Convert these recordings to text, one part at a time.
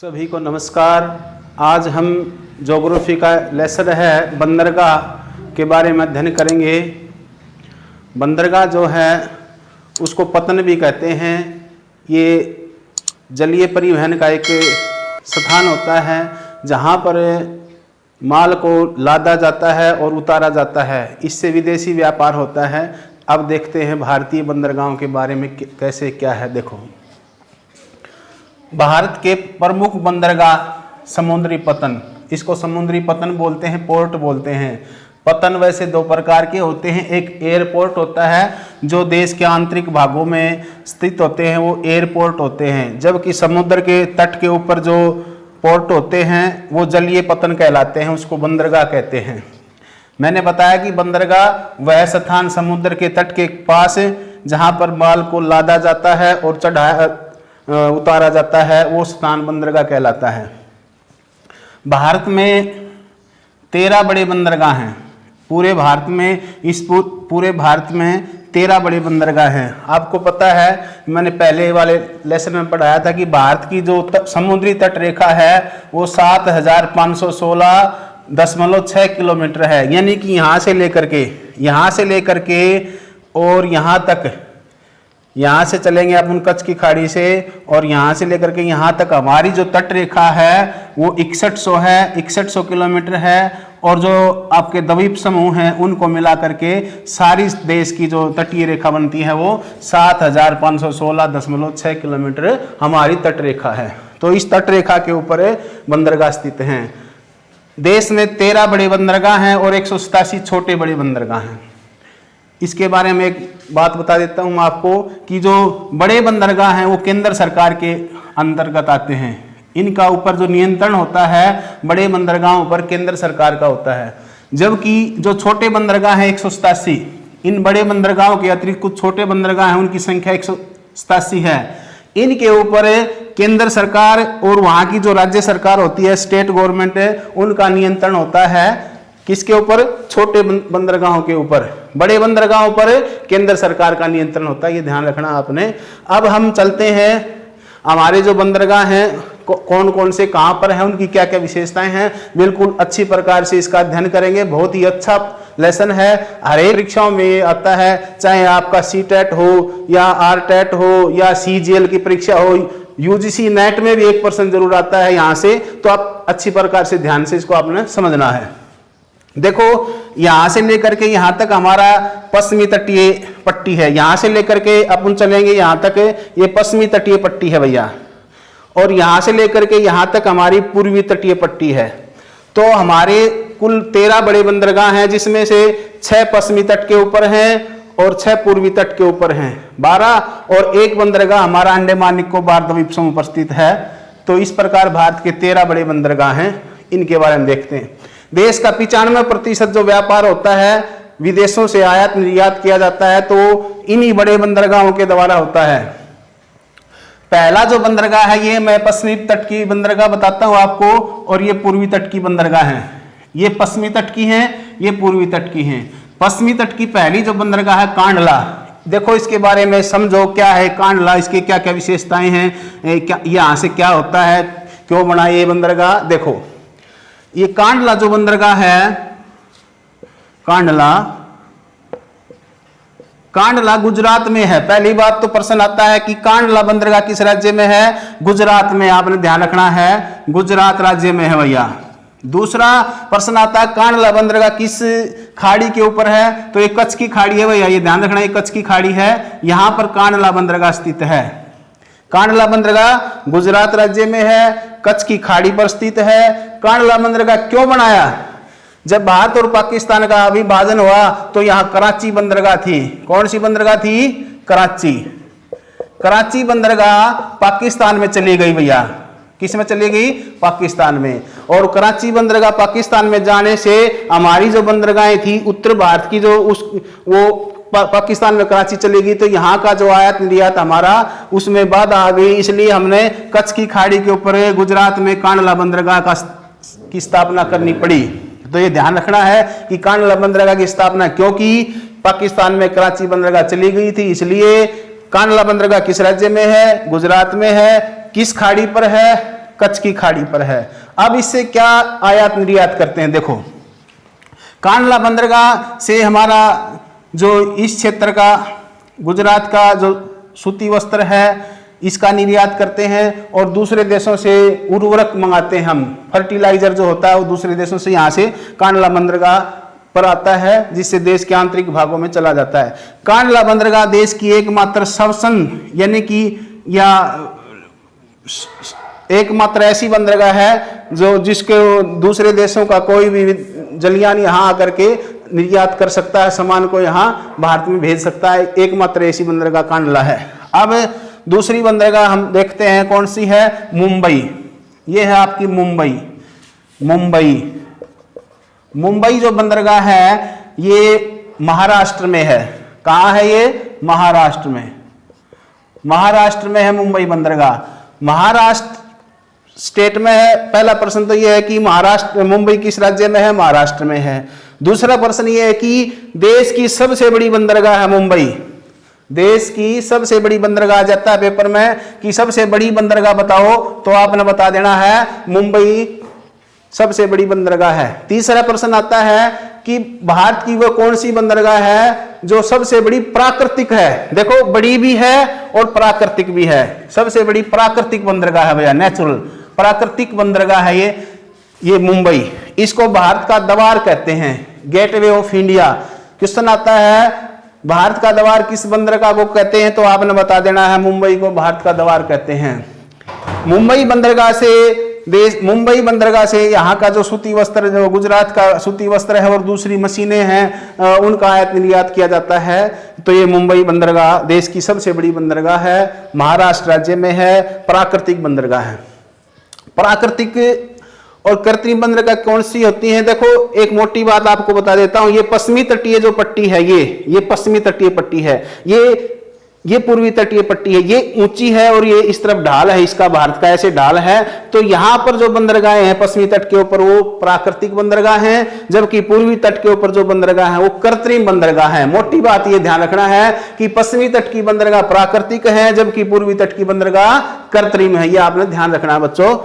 सभी को नमस्कार। आज हम ज्योग्राफी का लेसन है बंदरगाह के बारे में अध्ययन करेंगे। बंदरगाह जो है उसको पत्तन भी कहते हैं। ये जलीय परिवहन का एक स्थान होता है जहाँ पर माल को लादा जाता है और उतारा जाता है। इससे विदेशी व्यापार होता है। अब देखते हैं भारतीय बंदरगाहों के बारे में कैसे क्या है। देखो, भारत के प्रमुख बंदरगाह समुद्री पत्तन, इसको समुद्री पत्तन बोलते हैं, पोर्ट बोलते हैं। पत्तन वैसे दो प्रकार के होते हैं। एक एयरपोर्ट होता है जो देश के आंतरिक भागों में स्थित होते हैं, वो एयरपोर्ट होते हैं। जबकि समुद्र के तट के ऊपर जो पोर्ट होते हैं वो जलीय पत्तन कहलाते हैं, उसको बंदरगाह कहते हैं। मैंने बताया कि बंदरगाह वह स्थान समुद्र के तट के पास जहाँ पर माल को लादा जाता है और उतारा जाता है, वो स्थान बंदरगाह कहलाता है। भारत में 13 बड़े बंदरगाह हैं। पूरे भारत में 13 बड़े बंदरगाह हैं। आपको पता है, मैंने पहले वाले लेसन में पढ़ाया था कि भारत की जो समुद्री तट रेखा है वो 7516.6 किलोमीटर है। यानी कि यहाँ से लेकर के और यहाँ से चलेंगे अपन कच्छ की खाड़ी से, और यहाँ से लेकर के यहाँ तक हमारी जो तट रेखा है वो 6100 किलोमीटर है। और जो आपके द्वीप समूह हैं उनको मिला करके सारी देश की जो तटीय रेखा बनती है वो 7516.6 किलोमीटर हमारी तट रेखा है। तो इस तट रेखा के ऊपर बंदरगाह स्थित हैं। देश में 13 बड़े बंदरगाह हैं और 187 छोटे बड़े बंदरगाह हैं। इसके बारे में एक बात बता देता हूँ आपको कि जो बड़े बंदरगाह हैं वो केंद्र सरकार के अंतर्गत आते हैं। इनका ऊपर जो नियंत्रण होता है बड़े बंदरगाहों पर केंद्र सरकार का होता है। जबकि जो छोटे बंदरगाह हैं 187, इन बड़े बंदरगाहों के अतिरिक्त कुछ छोटे बंदरगाह हैं, उनकी संख्या 187 है। इनके ऊपर केंद्र सरकार और वहाँ की जो राज्य सरकार होती है, स्टेट गवर्नमेंट है, उनका नियंत्रण होता है। किसके ऊपर? छोटे बंदरगाहों के ऊपर। बड़े बंदरगाहों पर केंद्र सरकार का नियंत्रण होता है, ये ध्यान रखना आपने। अब हम चलते हैं हमारे जो बंदरगाह हैं कौन कौन से कहाँ पर हैं, उनकी क्या क्या विशेषताएं हैं। बिल्कुल अच्छी प्रकार से इसका अध्ययन करेंगे। बहुत ही अच्छा लेसन है। हर एक परीक्षाओं में आता है, चाहे आपका सीटेट हो या आरटेट हो या सीजीएल की परीक्षा हो, यूजीसी नेट में भी 1% जरूर आता है यहाँ से। तो आप अच्छी प्रकार से ध्यान से इसको आपने समझना है। देखो, यहां से लेकर के यहां तक हमारा पश्चिमी तटीय पट्टी है। यहां से लेकर के अपन चलेंगे यहां तक, ये पश्चिमी तटीय पट्टी है भैया। और यहां से लेकर के यहां तक हमारी पूर्वी तटीय पट्टी है। तो हमारे कुल 13 बड़े बंदरगाह हैं, जिसमें से 6 पश्चिमी तट के ऊपर हैं और 6 पूर्वी तट के ऊपर हैं, 12। और एक बंदरगाह हमारा अंडमान निकोबार द्वीप समूह पर स्थित है। तो इस प्रकार भारत के 13 बड़े बंदरगाह हैं। इनके बारे में देखते हैं। देश का 95% जो व्यापार होता है विदेशों से आयात निर्यात किया जाता है, तो इन्हीं बड़े बंदरगाहों के द्वारा होता है। पहला जो बंदरगाह है, ये मैं पश्चिमी तट की बंदरगाह बताता हूं आपको, और ये पूर्वी तट की बंदरगाह है। ये पश्चिमी तट की हैं, ये पूर्वी तट की हैं। पश्चिमी तट की पहली जो बंदरगाह है कांडला। देखो, इसके बारे में समझो क्या है कांडला, इसके क्या क्या विशेषताएं हैं, यहाँ से क्या होता है, क्यों बना ये बंदरगाह। देखो, ये कांडला जो बंदरगाह है, कांडला गुजरात में है। पहली बात तो प्रश्न आता है कि कांडला बंदरगाह किस राज्य में है? गुजरात में। आपने ध्यान रखना है, गुजरात राज्य में है भैया। दूसरा प्रश्न आता है कांडला बंदरगाह किस खाड़ी के ऊपर है? तो ये कच्छ की खाड़ी है भैया, ये ध्यान रखना, ये कच्छ की खाड़ी है। यहां पर कांडला बंदरगाह स्थित है। कांडला बंदरगाह गुजरात राज्य में है, कच्छ की खाड़ी पर स्थित है। कांडला बंदरगाह क्यों बनाया? जब भारत और पाकिस्तान का विभाजन हुआ तो यहाँ कराची बंदरगाह थी। कौन सी बंदरगाह थी? कराची बंदरगाह पाकिस्तान में चली गई भैया। किस में चली गई? पाकिस्तान में। और कराची बंदरगाह पाकिस्तान में जाने से हमारी जो बंदरगाहें थी उत्तर भारत की, जो वो पाकिस्तान में कराची चलेगी, तो यहाँ का जो आयात निर्यात हमारा उसमें बाधा आ गई। इसलिए हमने कच्छ की खाड़ी के ऊपर गुजरात में कांडला बंदरगाह की स्थापना करनी पड़ी। तो ये ध्यान रखना है कि कांडला बंदरगाह की स्थापना क्योंकि पाकिस्तान में कराची बंदरगाह चली गई थी, इसलिए कांडला बंदरगाह किस राज्य में है? गुजरात में है। किस खाड़ी पर है? कच्छ की खाड़ी पर है। अब इससे क्या आयात निर्यात करते हैं, देखो कांडला बंदरगाह से हमारा जो इस क्षेत्र का गुजरात का जो सूती वस्त्र है इसका निर्यात करते हैं और दूसरे देशों से उर्वरक मंगाते हैं हम, फर्टिलाइजर जो होता है वो दूसरे देशों से यहाँ से कांडला बंदरगाह पर आता है जिससे देश के आंतरिक भागों में चला जाता है। कांडला बंदरगाह देश की एकमात्र श्वसन यानी कि या एकमात्र ऐसी बंदरगाह है जो जिसके दूसरे देशों का कोई भी जलयान यहाँ आकर के निर्यात कर सकता है, सामान को यहाँ भारत में भेज सकता है, एकमात्र ऐसी बंदरगाह कांडला है। अब दूसरी बंदरगाह हम देखते हैं कौन सी है, मुंबई। ये है आपकी मुंबई। मुंबई जो बंदरगाह है ये महाराष्ट्र में है। कहाँ है ये, महाराष्ट्र में। महाराष्ट्र में है मुंबई बंदरगाह, महाराष्ट्र स्टेट में है। पहला प्रश्न तो ये है कि महाराष्ट्र, मुंबई किस राज्य में है, महाराष्ट्र में है। दूसरा प्रश्न ये है कि देश की सबसे बड़ी बंदरगाह है मुंबई। देश की सबसे बड़ी बंदरगाह आ जाता है पेपर में कि सबसे बड़ी बंदरगाह बताओ, तो आपने बता देना है मुंबई सबसे बड़ी बंदरगाह है। तीसरा प्रश्न आता है कि भारत की वो कौन सी बंदरगाह है जो सबसे बड़ी प्राकृतिक है। देखो बड़ी भी है और प्राकृतिक भी है। सबसे बड़ी प्राकृतिक बंदरगाह है भैया, नेचुरल प्राकृतिक बंदरगाह है ये मुंबई। इसको भारत का द्वार कहते हैं, गेटवे ऑफ इंडिया। क्वेश्चन आता है भारत का द्वार किस बंदरगाह को कहते हैं, तो आपने बता देना है मुंबई को भारत का द्वार कहते हैं। मुंबई बंदरगाह से यहाँ का जो सूती वस्त्र, जो गुजरात का सूती वस्त्र है और दूसरी मशीनें हैं उनका आयात निर्यात किया जाता है। तो ये मुंबई बंदरगाह देश की सबसे बड़ी बंदरगाह है, महाराष्ट्र राज्य में है, प्राकृतिक बंदरगाह है। प्राकृतिक और कृत्रिम बंदरगाह कौन सी होती है, देखो एक मोटी बात आपको बता देता हूं। ये पश्चिमी तटीय जो पट्टी है, ये पश्चिमी तटीय पट्टी है, ये पूर्वी तटीय पट्टी है, ये ऊंची है और ये इस तरफ ढाल है, इसका भारत का ऐसे ढाल है। तो यहां पर जो बंदरगाहें हैं पश्चिमी तट के ऊपर वो प्राकृतिक बंदरगाह हैं, जबकि पूर्वी तट के ऊपर जो बंदरगाह है वो कृत्रिम बंदरगाह है। मोटी बात ये ध्यान रखना है कि पश्चिमी तट की बंदरगाह प्राकृतिक है जबकि पूर्वी तट की बंदरगाह कृत्रिम है, ये आपने ध्यान रखना है बच्चों।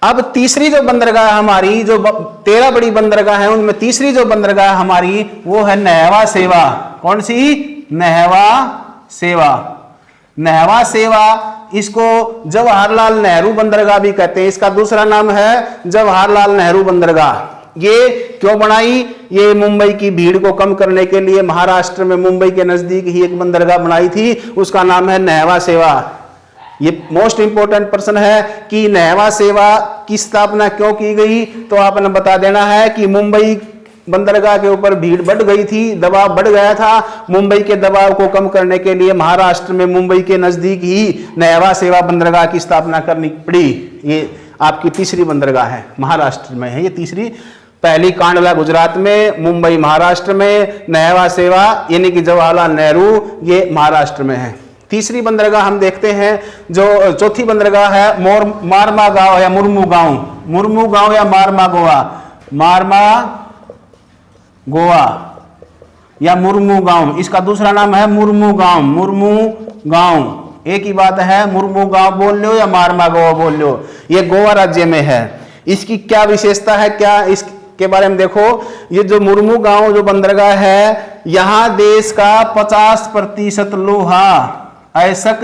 अब तीसरी जो बंदरगाह हमारी, जो 13 बड़ी बंदरगाह है उनमें तीसरी जो बंदरगाह हमारी वो है नेहवा सेवा। कौन सी, नेहवा सेवा। नेहवा सेवा, इसको जवाहरलाल नेहरू बंदरगाह भी कहते हैं, इसका दूसरा नाम है जवाहरलाल नेहरू बंदरगाह। ये क्यों बनाई, ये मुंबई की भीड़ को कम करने के लिए महाराष्ट्र में मुंबई के नजदीक ही एक बंदरगाह बनाई थी, उसका नाम है नेहवा सेवा। ये मोस्ट इंपोर्टेंट प्रश्न है कि नेहवा सेवा की स्थापना क्यों की गई, तो आपने बता देना है कि मुंबई बंदरगाह के ऊपर भीड़ बढ़ गई थी, दबाव बढ़ गया था। मुंबई के दबाव को कम करने के लिए महाराष्ट्र में मुंबई के नजदीक ही नेहवा सेवा बंदरगाह की स्थापना करनी पड़ी। ये आपकी तीसरी बंदरगाह है, महाराष्ट्र में है ये तीसरी। पहली कांडला गुजरात में, मुंबई महाराष्ट्र में, नेहवा सेवा यानी कि जवाहरलाल नेहरू ये महाराष्ट्र में है। तीसरी बंदरगाह हम देखते हैं, जो चौथी बंदरगाह है मारमा गांव या मुर्मू गांव या मारमा गोवा या मुर्मू गांव। इसका दूसरा नाम है मुर्मू गांव। एक ही बात है, मुर्मू गांव बोल लो या मारमा गोवा बोल लो, ये गोवा राज्य में है। इसकी क्या विशेषता है, क्या इसके बारे में देखो। ये जो मुर्मू गांव जो बंदरगाह है, यहां देश का 50% लोहा ऐसक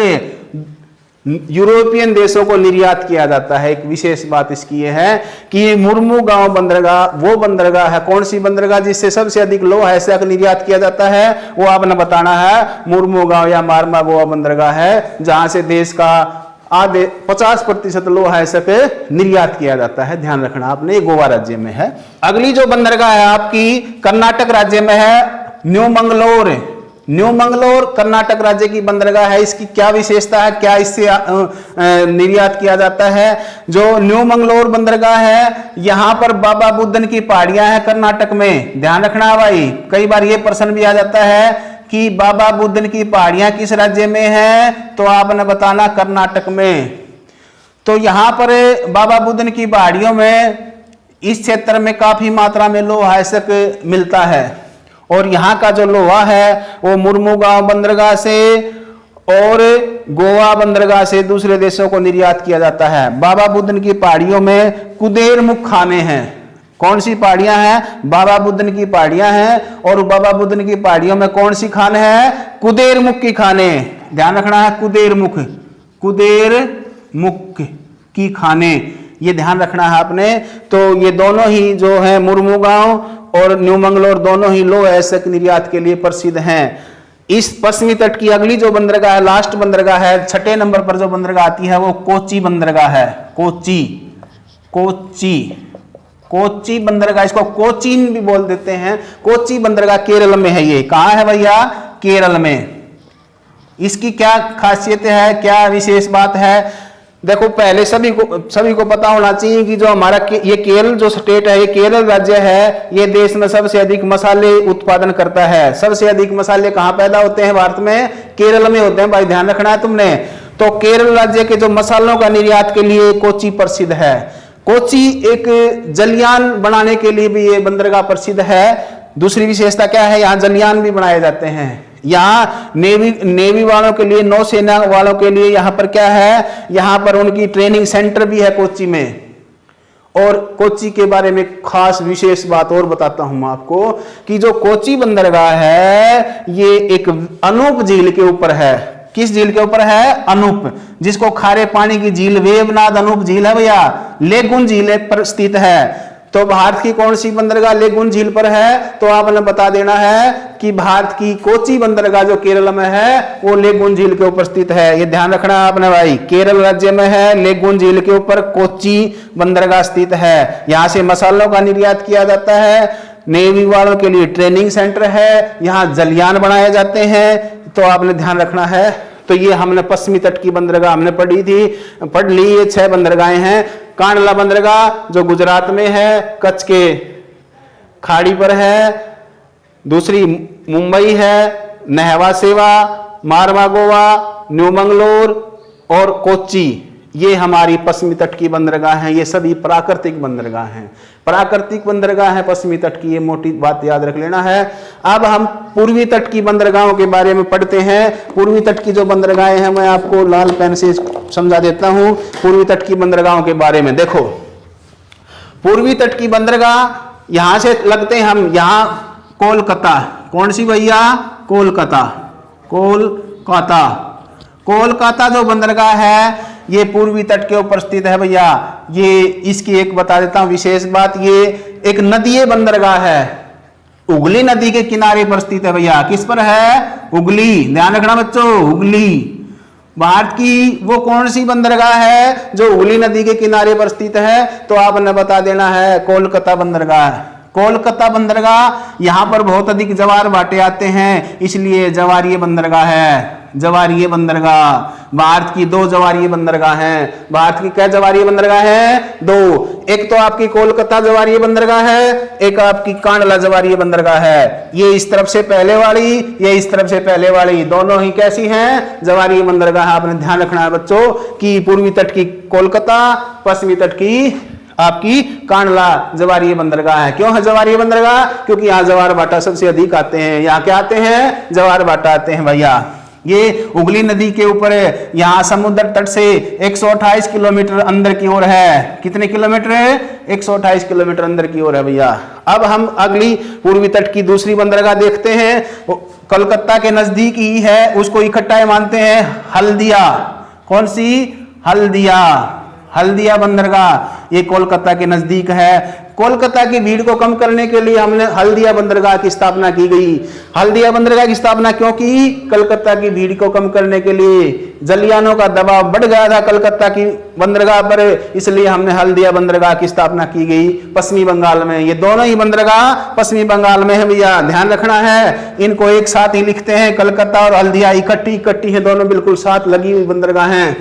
यूरोपियन देशों को निर्यात किया जाता है। एक विशेष बात इसकी यह है कि मुर्मू गांव बंदरगाह वो बंदरगाह है, कौन सी बंदरगाह जिससे सबसे अधिक लोहा ऐसा निर्यात किया जाता है, वो आपने बताना है मुर्मू गांव या मारमा गोवा बंदरगाह है, जहां से देश का आधे 50% लोहा ऐसा निर्यात किया जाता है। ध्यान रखना आपने, ये गोवा राज्य में है। अगली जो बंदरगाह है आपकी कर्नाटक राज्य में है, न्यू मंगलोर कर्नाटक राज्य की बंदरगाह है। इसकी क्या विशेषता है, क्या इससे निर्यात किया जाता है। जो न्यू मंगलोर बंदरगाह है, यहां पर बाबा बुदन की पहाड़ियां हैं कर्नाटक में। ध्यान रखना भाई, कई बार ये प्रश्न भी आ जाता है कि बाबा बुदन की पहाड़ियां किस राज्य में है, तो आपने बताना कर्नाटक में। तो यहां पर बाबा बुदन की पहाड़ियों में इस क्षेत्र में काफी मात्रा में लोहा ऐसक मिलता है और यहाँ का जो लोहा है वो मुर्मू गांव बंदरगाह से और गोवा बंदरगाह से दूसरे देशों को निर्यात किया जाता है। बाबा बुदन की पहाड़ियों में कुदेरमुख खाने हैं। कौन सी पहाड़ियां हैं? बाबा बुदन की पहाड़ियां हैं, और बाबा बुदन की पहाड़ियों में कौन सी खाने हैं? कुदेरमुख की खाने। ध्यान रखना है, कुदेरमुख, कुदेरमुख की खाने, ये ध्यान रखना है आपने। तो ये दोनों ही जो है मुर्मुगांव और न्यू मंगलोर दोनों ही लौह अयस्क निर्यात के लिए प्रसिद्ध हैं। इस पश्चिमी तट की अगली जो बंदरगाह है, लास्ट बंदरगाह है, 6ठे नंबर पर जो बंदरगाह आती है वो कोची बंदरगाह है। कोची, कोची, कोची बंदरगाह, इसको कोचीन भी बोल देते हैं। कोची बंदरगाह केरल में है। ये कहां है भैया? केरल में। इसकी क्या खासियत है, क्या विशेष बात है? देखो, पहले सभी को पता होना चाहिए कि जो हमारा ये केरल जो स्टेट है, ये केरल राज्य है, ये देश में सबसे अधिक मसाले उत्पादन करता है। सबसे अधिक मसाले कहाँ पैदा होते हैं भारत में? केरल में होते हैं भाई, ध्यान रखना है तुमने। तो केरल राज्य के जो मसालों का निर्यात के लिए कोची प्रसिद्ध है। कोची एक जलयान बनाने के लिए भी ये बंदरगाह प्रसिद्ध है। दूसरी विशेषता क्या है? यहाँ जलयान भी बनाए जाते हैं। यहाँ नेवी वालों के लिए, नौसेना वालों के लिए यहाँ पर क्या है? यहाँ पर उनकी ट्रेनिंग सेंटर भी है कोची में। और कोची के बारे में खास विशेष बात और बताता हूं मैं आपको कि जो कोची बंदरगाह है ये एक अनूप झील के ऊपर है। किस झील के ऊपर है? अनूप, जिसको खारे पानी की झील वेवनाथ अनूप झील है भैया, लेगुन झील पर स्थित है। तो भारत की कौन सी बंदरगाह लेगुन झील पर है? तो आपने बता देना है कि भारत की कोची बंदरगाह जो केरल में है वो लेगुन झील के ऊपर स्थित है। ये ध्यान रखना है आपने भाई, केरल राज्य में है, लेगुन झील के ऊपर कोची बंदरगाह स्थित है। यहाँ से मसालों का निर्यात किया जाता है। नेवी वालों के लिए ट्रेनिंग सेंटर है, यहाँ जलयान बनाए जाते हैं। तो आपने ध्यान रखना है। तो ये हमने पश्चिमी तट की बंदरगाह हमने पढ़ ली। ये 6 बंदरगाहें हैं। कांडला बंदरगाह जो गुजरात में है, कच्छ के खाड़ी पर है। दूसरी मुंबई है, नहवा सेवा, मारवा गोवा, न्यू मंगलोर और कोच्चि, ये हमारी पश्चिमी तट की बंदरगाह हैं। ये सभी प्राकृतिक बंदरगाह हैं। प्राकृतिक बंदरगाह है पश्चिमी तट की, ये मोटी बात याद रख लेना है। अब हम पूर्वी तट की बंदरगाहों के बारे में पढ़ते हैं। पूर्वी तट की जो बंदरगाहें हैं मैं आपको लाल पेन से समझा देता हूं। पूर्वी तट की बंदरगाहों के बारे में देखो, पूर्वी तट की बंदरगाह यहां से लगते हैं हम, यहां कोलकाता, कौन सी भैया? कोलकाता, कोलकाता। कोलकाता जो बंदरगाह है ये पूर्वी तट के ऊपर स्थित है भैया। ये इसकी एक बता देता हूं विशेष बात, ये एक नदीय बंदरगाह है। उगली नदी के किनारे पर स्थित है भैया। किस पर है? उगली, ध्यान रखना बच्चों, उगली। भारत की वो कौन सी बंदरगाह है जो उगली नदी के किनारे पर स्थित है? तो आपने बता देना है कोलकाता बंदरगाह। कोलकाता बंदरगाह, यहां पर बहुत अधिक जवार भाटे आते हैं, इसलिए जवारीय बंदरगाह है। जवारीय बंदरगाह, भारत की 2 जवारीय बंदरगाह हैं। भारत की क्या जवारीय बंदरगाह है? 2। एक तो आपकी कोलकाता जवारीय बंदरगाह है, एक आपकी कांडला जवारीय बंदरगाह है। ये इस तरफ से पहले वाली, ये इस तरफ से पहले वाली, दोनों ही कैसी हैं? जवारीय बंदरगाह। आपने ध्यान रखना है बच्चों कि पूर्वी तट की कोलकाता, पश्चिमी तट की आपकी कांडला जवारीय बंदरगाह है। क्यों है जवारीय बंदरगाह? क्योंकि यहाँ जवार भाटा सबसे अधिक आते हैं। यहाँ क्या आते हैं? जवार भाटा आते हैं भैया। ये उगली नदी के ऊपर है, यहाँ समुद्र तट से 128 किलोमीटर अंदर की ओर है। कितने किलोमीटर है? 128 किलोमीटर अंदर की ओर है भैया। अब हम अगली पूर्वी तट की दूसरी बंदरगाह देखते हैं। कलकत्ता के नजदीक ही है, उसको इकट्ठा मानते हैं, हल्दिया। कौन सी? हल्दिया। हल्दिया बंदरगाह ये कोलकाता के नजदीक है। कोलकाता की भीड़ को कम करने के लिए हमने हल्दिया बंदरगाह की स्थापना की गई। हल्दिया बंदरगाह की स्थापना क्यों की? कलकत्ता की भीड़ को कम करने के लिए। जलयानों का दबाव बढ़ गया था कलकत्ता की बंदरगाह पर, इसलिए हमने हल्दिया बंदरगाह की स्थापना की गई पश्चिमी बंगाल में। ये दोनों ही बंदरगाह पश्चिमी बंगाल में है भैया, ध्यान रखना है। इनको एक साथ ही लिखते हैं, कलकत्ता और हल्दिया इकट्ठी है, दोनों बिल्कुल साथ लगी हुई बंदरगाह हैं।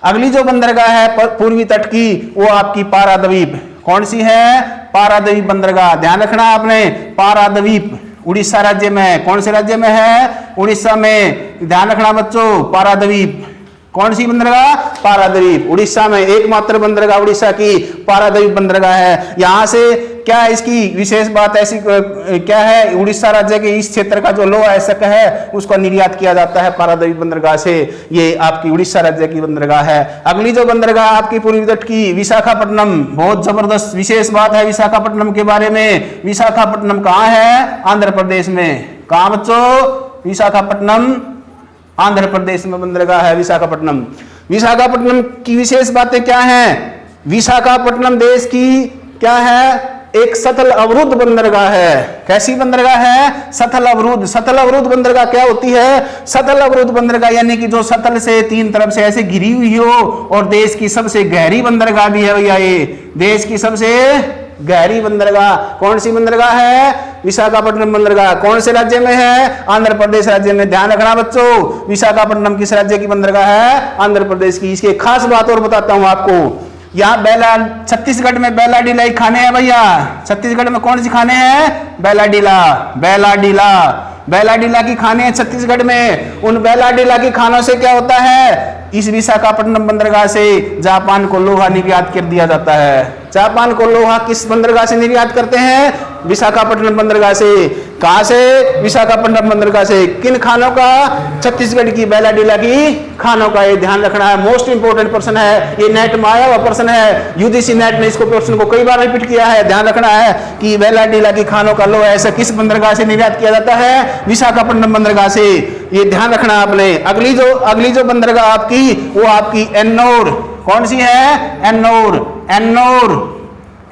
अगली जो बंदरगाह है पूर्वी तट की, वो आपकी पारादीप। कौन सी है? पारादीप बंदरगाह। ध्यान रखना आपने, पारादीप उड़ीसा राज्य में है। कौन से राज्य में है? उड़ीसा में। ध्यान रखना बच्चों, पारादीप कौन सी बंदरगाह? पारादीप। उड़ीसा में एकमात्र बंदरगाह उड़ीसा की पारादीप बंदरगाह है। यहाँ से क्या है इसकी विशेष बात ऐसी क्या है? उड़ीसा राज्य के इस क्षेत्र का जो लोहा अयस्क है उसका निर्यात किया जाता है पारादीप बंदरगाह से। ये आपकी उड़ीसा राज्य की बंदरगाह है। अगली जो बंदरगाह आपकी पूर्वी तट की विशाखापट्टनम, बहुत जबरदस्त विशेष बात है विशाखापट्टनम के बारे में। विशाखापट्टनम कहाँ है? आंध्र प्रदेश में। कहाँ बच्चों? विशाखापट्टनम आंध्र प्रदेश में बंदरगाह है विशाखापट्टनम। विशाखापट्टनम की विशेष बातें क्या हैं? विशाखापट्टनम देश की क्या है? एक सतल अवरुद्ध बंदरगाह है। कैसी बंदरगाह है? सतल अवरुद्ध। सतल अवरुद्ध बंदरगाह क्या होती है? सतल अवरुद्ध बंदरगाह यानी कि जो सतल से तीन तरफ से ऐसे घिरी हुई हो, और देश की सबसे गहरी बंदरगाह भी है भैया ये। देश की सबसे गहरी बंदरगाह कौन सी बंदरगाह है? विशाखापट्टनम बंदरगाह। कौन से राज्य में है? आंध्र प्रदेश राज्य में। ध्यान रखना बच्चों, विशाखापट्टनम किस राज्य की बंदरगाह है? आंध्र प्रदेश की। इसकी खास बात और बताता हूं आपको। यहाँ छत्तीसगढ़ में बेलाडीला खाने हैं भैया। छत्तीसगढ़ में कौन सी खाने हैं? बेलाडीला। बेलाडीला बेलाडीला की खाने हैं छत्तीसगढ़ में। उन बेलाडीला की खानों से क्या होता है? इस विशाखापट्टनम बंदरगाह से जापान को लोहा निर्यात कर दिया जाता है। जापान को लोहा किस बंदरगाह से निर्यात करते हैं? विशाखापट्टनम बंदरगाह से। कहां से? विशाखापट्टनम बंदरगाह से। किन खानों का? छत्तीसगढ़ की बेलाडीला की खानों का। ये ध्यान रखना है, मोस्ट इंपोर्टेंट प्रश्न है ये। नेट में आया हुआ प्रश्न है, यूजीसी नेट ने इसको प्रश्न को कई बार रिपीट किया है। ध्यान रखना है कि बेलाडीला की खानों का लोहा ऐसा किस बंदरगाह से निर्यात किया जाता है? विशाखापट्टनम बंदरगाह से। ये ध्यान रखना आपने। अगली जो बंदरगाह आपकी, वो आपकी एन्नौर। कौन सी है? एन्नौर।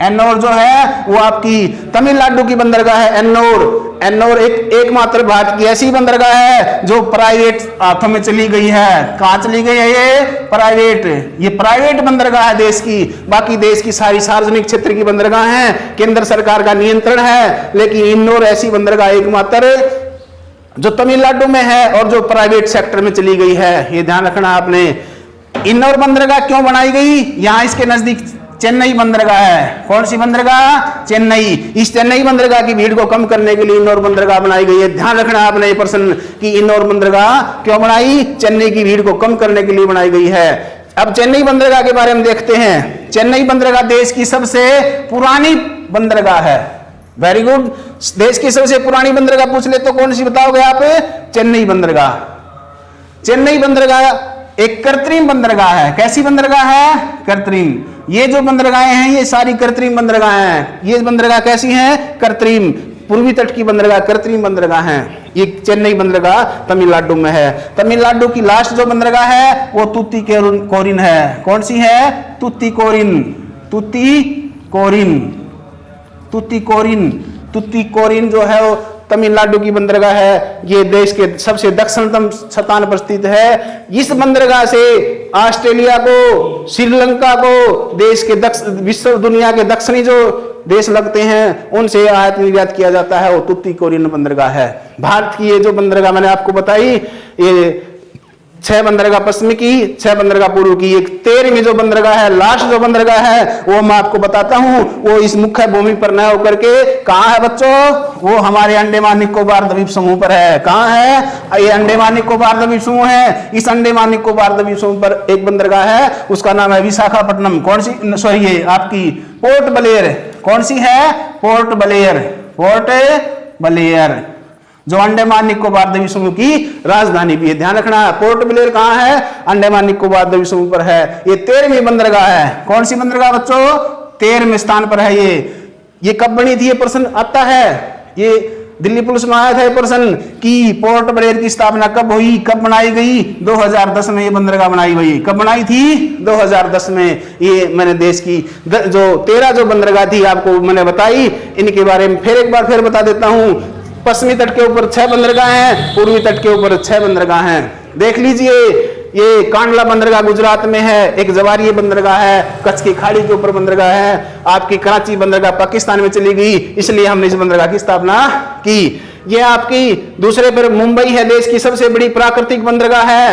एन्नौर जो है वो आपकी तमिलनाडु की बंदरगाह है। एन्नौर एकमात्र भारत की ऐसी बंदरगाह है जो प्राइवेट हाथों में चली गई है। कहां चली गई है? ये प्राइवेट। ये प्राइवेट बंदरगाह है देश की। बाकी देश की सारी सार्वजनिक क्षेत्र की बंदरगाह हैं, केंद्र सरकार का नियंत्रण है। लेकिन एन्नौर ऐसी बंदरगाह एकमात्र जो तमिलनाडु में है और जो प्राइवेट सेक्टर में चली गई है। ये ध्यान रखना आपने। एन्नौर बंदरगाह क्यों बनाई गई? यहाँ इसके नजदीक चेन्नई बंदरगाह है। कौन सी बंदरगाह? चेन्नई। इस चेन्नई बंदरगाह की भीड़ को कम करने के लिए एन्नौर बंदरगाह बनाई गई है। ध्यान रखना आपने ये प्रश्न कि एन्नौर बंदरगाह क्यों बनाई? चेन्नई की भीड़ को कम करने के लिए बनाई गई है। अब चेन्नई बंदरगाह के बारे में देखते हैं। चेन्नई बंदरगाह देश की सबसे पुरानी बंदरगाह है। Very good. देश की सबसे पुरानी बंदरगाह पूछ ले तो कौन सी बताओगे आप? चेन्नई बंदरगाह। चेन्नई बंदरगाह एक कृत्रिम बंदरगाह है। कैसी बंदरगाह है? कृत्रिम। ये जो बंदरगाहें हैं ये सारी कृत्रिम बंदरगाह हैं। ये बंदरगाह कैसी हैं? कृत्रिम। पूर्वी तट की बंदरगाह कृत्रिम बंदरगाह हैं। ये चेन्नई बंदरगाह तमिलनाडु में है। तमिलनाडु की लास्ट जो बंदरगाह है वो तुतीकोरिन है। कौन सी है? तुतीकोरिन। तुतीकोरिन जो है वो तमिलनाडु की बंदरगाह है। ये देश के सबसे दक्षिणतम स्थान पर स्थित है। इस बंदरगाह से ऑस्ट्रेलिया को, श्रीलंका को, देश के विश्व दुनिया के दक्षिणी जो देश लगते हैं उनसे आयात निर्यात किया जाता है। वो तुतीकोरिन बंदरगाह है। भारत की ये जो बंदरगाह मैंने आपको बताई, ये 6 बंदरगाह पश्चिमी की, 6 बंदरगाह पूर्व की। एक 13वीं जो बंदरगाह है, लास्ट जो बंदरगाह है, वो मैं आपको बताता हूं। वो इस मुख्य भूमि पर न होकर के कहां है बच्चों? वो हमारे अंडमान निकोबार द्वीप समूह पर है। कहां है? ये अंडमान निकोबार द्वीप समूह है। इस अंडमान निकोबार द्वीप समूह पर एक बंदरगाह है, उसका नाम है विशाखापट्टनम। कौन सी? सॉरी, ये आपकी पोर्ट ब्लेयर। कौन सी है? पोर्ट ब्लेयर जो अंडमान निकोबार द्वीप समूह की राजधानी भी है। ध्यान रखना है। पोर्ट ब्लेयर कहां है? अंडमान निकोबार द्वीप समूह पर है। ये 13वीं बंदरगाह है। कौन सी बंदरगाह बच्चों? 13वें स्थान पर है। ये कब बनी थी? ये प्रश्न आता है। ये दिल्ली पुलिस में आया था ये प्रश्न कि पोर्ट ब्लेयर की स्थापना कब हुई, कब बनाई गई? 2010 में ये बंदरगाह बनाई गई। कब बनाई थी? 2010 में। ये मैंने देश की जो 13 जो बंदरगाह थी आपको मैंने बताई, इनके बारे में फिर एक बार फिर बता देता हूं। पश्चिमी तट के ऊपर 6 बंदरगाह हैं, पूर्वी तट के ऊपर 6 बंदरगाह हैं। देख लीजिए, ये कांडला बंदरगाह गुजरात में है, एक जवारी बंदरगाह है, कच्छ की खाड़ी के ऊपर बंदरगाह है। आपकी कराची बंदरगाह पाकिस्तान में चली गई, इसलिए हमने इस बंदरगाह की स्थापना की। ये आपकी दूसरे पर मुंबई है, देश की सबसे बड़ी प्राकृतिक बंदरगाह है।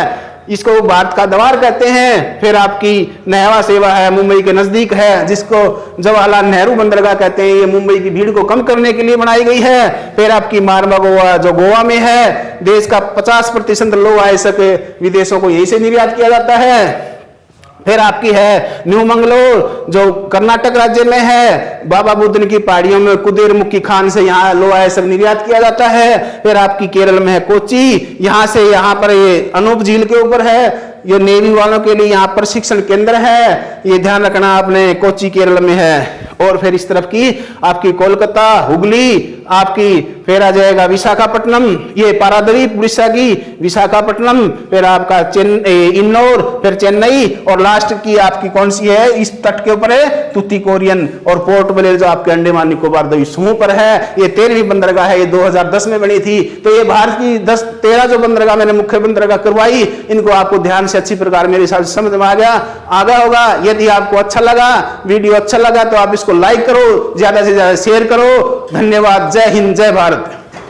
इसको भारत का द्वार कहते हैं। फिर आपकी नहवा सेवा है, मुंबई के नजदीक है, जिसको जवाहरलाल नेहरू बंदरगाह कहते हैं। ये मुंबई की भीड़ को कम करने के लिए बनाई गई है। फिर आपकी मारवा गोवा जो गोवा में है, देश का 50% लोह आयस्क विदेशों को यहीं से निर्यात किया जाता है। फिर आपकी है न्यू मंगलोर जो कर्नाटक राज्य में है, बाबा बुदन की पहाड़ियों में कुदेरमुखी खान से यहाँ लोह आयस्क निर्यात किया जाता है। फिर आपकी केरल में है कोची, यहाँ से यहाँ पर ये अनूप झील के ऊपर है, ये नेवी वालों के लिए यहाँ प्रशिक्षण केंद्र है, ये ध्यान रखना आपने, कोची केरल में है। और फिर इस तरफ की आपकी कोलकाता, हुगली आपकी, फिर आ जाएगा विशाखापट्टनम, ये पारादीप उड़ीसा की विशाखापट्टनम, फिर आपका इन्नौर, फिर चेन्नई, और लास्ट की आपकी कौन सी है इस तट के ऊपर है, तुतीकोरियन और पोर्ट ब्लेयर जो आपके अंडमान निकोबार द्वीप समूह पर है। ये 13वीं बंदरगाह है, ये 2010 में बनी थी। तो ये भारत की 13 जो बंदरगाह मैंने मुख्य बंदरगाह करवाई, इनको आपको ध्यान से अच्छी प्रकार मेरे हिसाब से समझ में आ गया होगा। यदि आपको अच्छा लगा, वीडियो अच्छा लगा, तो आप इसको लाइक करो, ज्यादा से ज्यादा शेयर करो। धन्यवाद। जय हिंद, जय भारत।